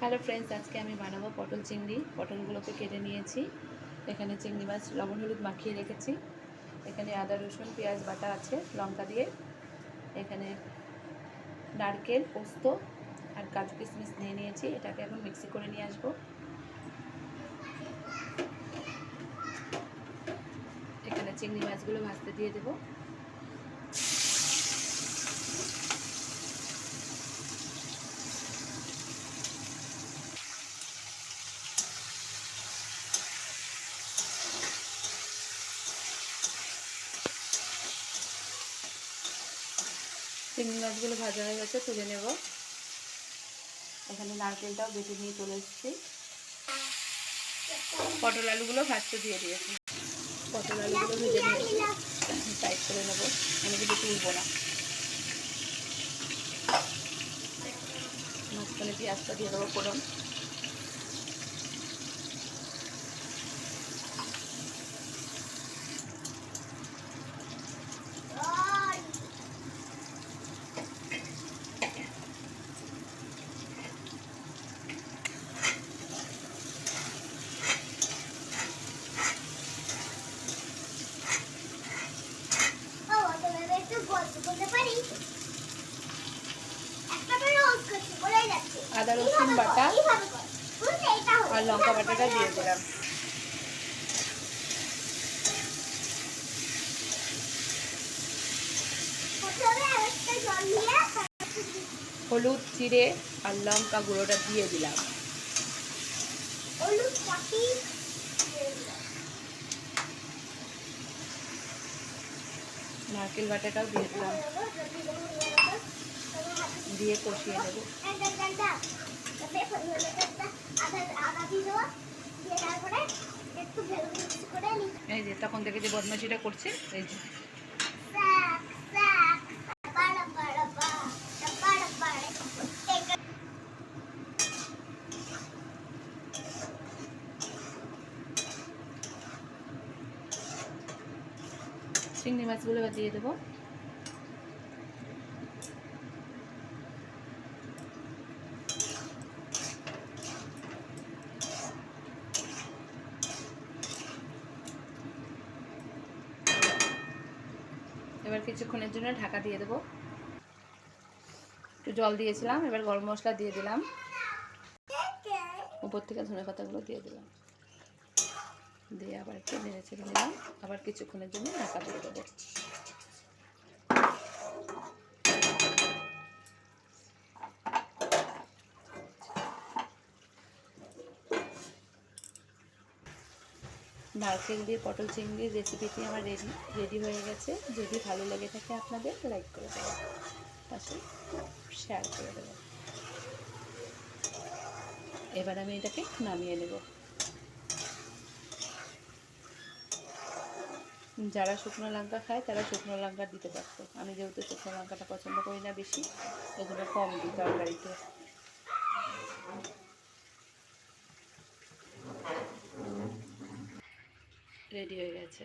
Hello friends, আজকে আমি বানাবো পটল চিংড়ি। পটলগুলোকে কেটে নিয়েছি। এখানে চিংড়ি মাছ লবণ হলুদ মাখিয়ে রেখেছি। এখানে আদা রসুন পেঁয়াজ বাটা আছে লঙ্কা দিয়ে। এখানে নারকেল পোস্ত আর কাজু কিশমিশ নিয়ে নিয়েছি। এটাকে এখন মিক্সি করে নিয়ে আসবো। এখানে চিংড়ি মাছগুলো ভাজতে দিয়ে দেবো। চিংড়ি মাছগুলো ভাজা হয়ে গেছে, তুলে নেব। এখানে নারকেলটাও বেটে নিয়ে চলে এসেছি। পটল আলুগুলো ভাজতে দিয়ে দিয়েছি। পটল আলুগুলো ভেজে নিয়েছি, সাইড করে নেবো। আমি কিন্তু তুলবো না। মাঝখানে পেঁয়াজটা দিয়ে দেবো ফোড়ন। আদা রসুন বাটা আর লঙ্কা বাটাটা দিয়ে দিলাম। হলুদ জিরে আর লঙ্কা গুঁড়োটা দিয়ে দিলাম। নারকেল বাটাটাও দিয়ে দিলাম, দিয়ে কষিয়ে নেব। এই যে তখন থেকে যে বদমাশিটা করছে, এই যে চিংড়ি মাছগুলো দিয়ে দেবো। এবার কিছুক্ষণের জন্য ঢাকা দিয়ে দেবো। একটু জল দিয়েছিলাম, এবার গরম মশলা দিয়ে দিলাম। উপর থেকে ধনে পাতাগুলো দিয়ে দিলাম, দিয়ে আবার একটু নেড়ে চেড়ে নিলাম। আবার কিছুক্ষণের জন্য ঢাকা দিয়ে দেবো। নারকেল দিয়ে পটল চিংড়ির রেসিপিটি আমার রেডি হয়ে গেছে। যদি ভালো লেগে থাকে আপনাদের, লাইক করে দেবেন, পাশে শেয়ার করে দেবেন। এবার আমি এটাকে নামিয়ে নেব। যারা শুকনো লঙ্কা খায় তারা শুকনো লঙ্কা দিতে পারতো। আমি যেহেতু শুকনো লঙ্কাটা পছন্দ করি না বেশি, এগুলো কম দিই তরকারিতে। রেডি হয়ে গেছে।